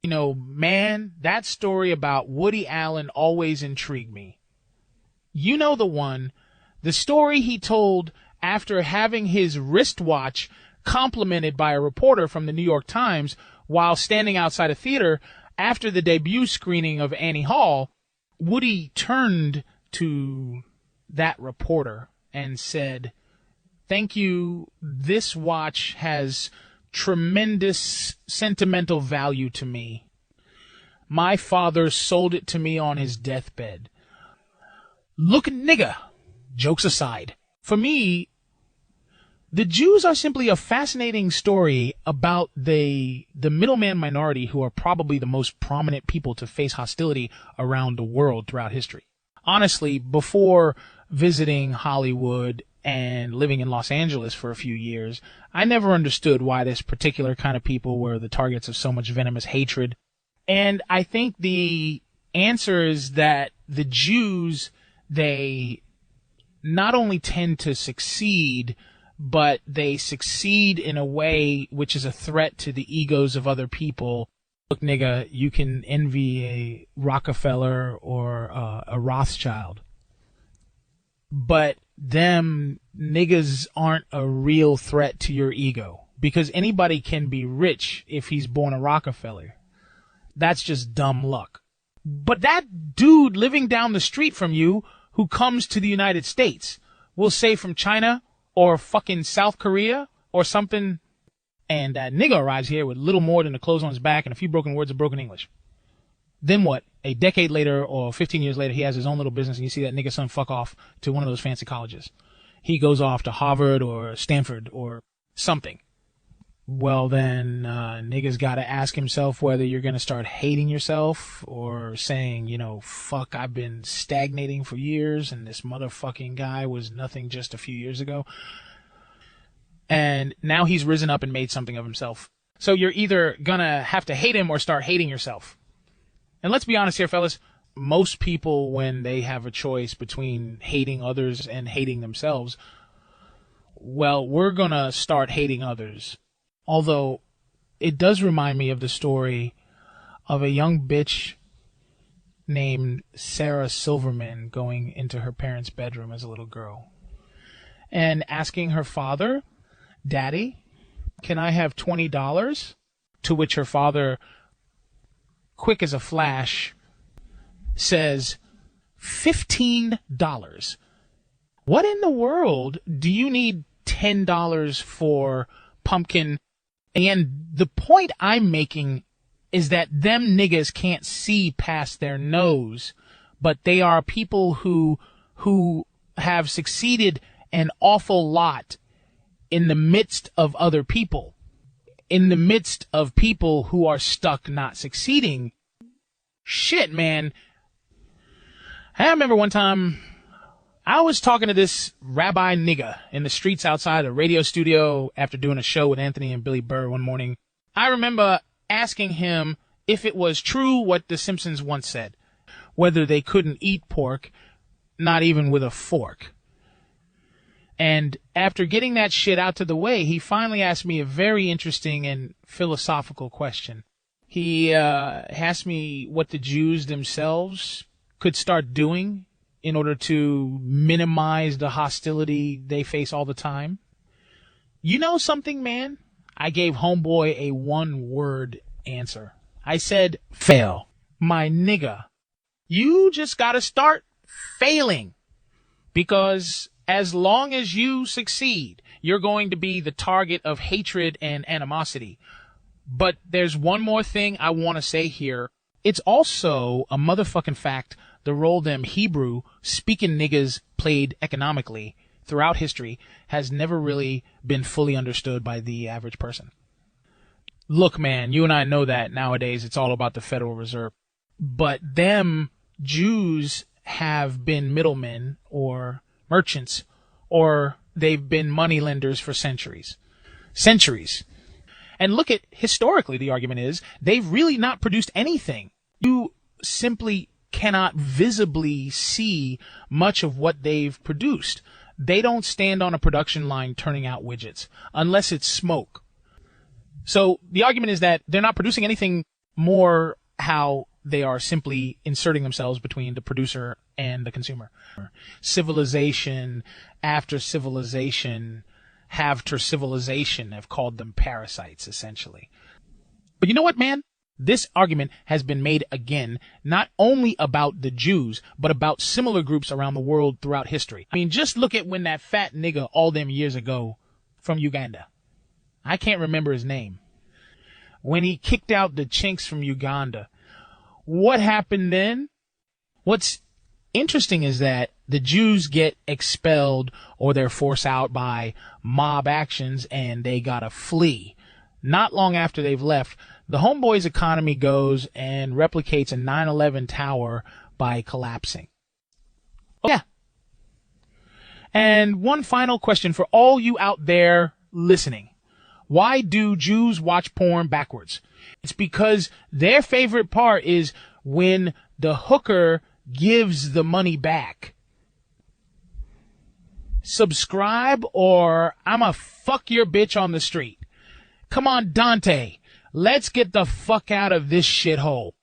You know, man, that story about Woody Allen always intrigued me. You know the one, the story he told after having his wristwatch complimented by a reporter from the New York Times while standing outside a theater after the debut screening of Annie Hall. Woody turned to that reporter and said, "Thank you. This watch has tremendous sentimental value to me. My father sold it to me on his deathbed. Look, nigga, jokes aside, for me, the Jews are simply a fascinating story about the middleman minority who are probably the most prominent people to face hostility around the world throughout history. Honestly, before visiting Hollywood and living in Los Angeles for a few years, I never understood why this particular kind of people were the targets of so much venomous hatred. And I think the answer is that the Jews, they not only tend to succeed, but they succeed in a way which is a threat to the egos of other people. Look, nigga, you can envy a Rockefeller or a Rothschild, but them niggas aren't a real threat to your ego, because anybody can be rich if he's born a Rockefeller. That's just dumb luck. But that dude living down the street from you who comes to the United States, will say from China or fucking South Korea or something, and that nigga arrives here with little more than the clothes on his back and a few broken words of broken English. Then what? A decade later or 15 years later, he has his own little business, and you see that nigga son fuck off to one of those fancy colleges. He goes off to Harvard or Stanford or something. Well, then, niggas gotta ask himself whether you're gonna start hating yourself or saying, you know, fuck, I've been stagnating for years and this motherfucking guy was nothing just a few years ago. And now he's risen up and made something of himself. So you're either gonna have to hate him or start hating yourself. And let's be honest here, fellas, most people, when they have a choice between hating others and hating themselves, well, we're gonna start hating others. Although, it does remind me of the story of a young bitch named Sarah Silverman going into her parents' bedroom as a little girl and asking her father, "Daddy, can I have $20? To which her father, quick as a flash, says, $15. What in the world do you need $10 for pumpkin? And the point I'm making is that them niggas can't see past their nose, but they are people who have succeeded an awful lot in the midst of other people, in the midst of people who are stuck not succeeding. Shit, man. I remember one time I was talking to this rabbi nigga in the streets outside a radio studio after doing a show with Anthony and Billy Burr one morning. I remember asking him if it was true what the Simpsons once said, whether they couldn't eat pork, not even with a fork. And after getting that shit out to the way, he finally asked me a very interesting and philosophical question. He asked me what the Jews themselves could start doing in order to minimize the hostility they face all the time. You know something, man? I gave homeboy a one-word answer. I said, fail. My nigga, you just gotta start failing. Because as long as you succeed, you're going to be the target of hatred and animosity. But there's one more thing I want to say here. It's also a motherfucking fact the role them Hebrew speaking niggas played economically throughout history has never really been fully understood by the average person. Look, man, you and I know that nowadays it's all about the Federal Reserve. But them Jews have been middlemen or merchants, or they've been moneylenders for centuries. Centuries. And look at, historically, the argument is, they've really not produced anything. You simply cannot visibly see much of what they've produced. They don't stand on a production line turning out widgets, unless it's smoke. So the argument is that they're not producing anything more how they are simply inserting themselves between the producer and the consumer. Civilization after civilization after civilization have called them parasites, essentially. But you know what, man? This argument has been made again, not only about the Jews, but about similar groups around the world throughout history. I mean, just look at when that fat nigga all them years ago from Uganda, I can't remember his name, when he kicked out the chinks from Uganda. What happened then? What's interesting is that the Jews get expelled or they're forced out by mob actions and they gotta flee. Not long after they've left, the homeboy's economy goes and replicates a 9/11 tower by collapsing. Yeah. And one final question for all you out there listening. Why do Jews watch porn backwards? It's because their favorite part is when the hooker gives the money back. Subscribe or I'ma fuck your bitch on the street. Come on, Dante. Let's get the fuck out of this shithole.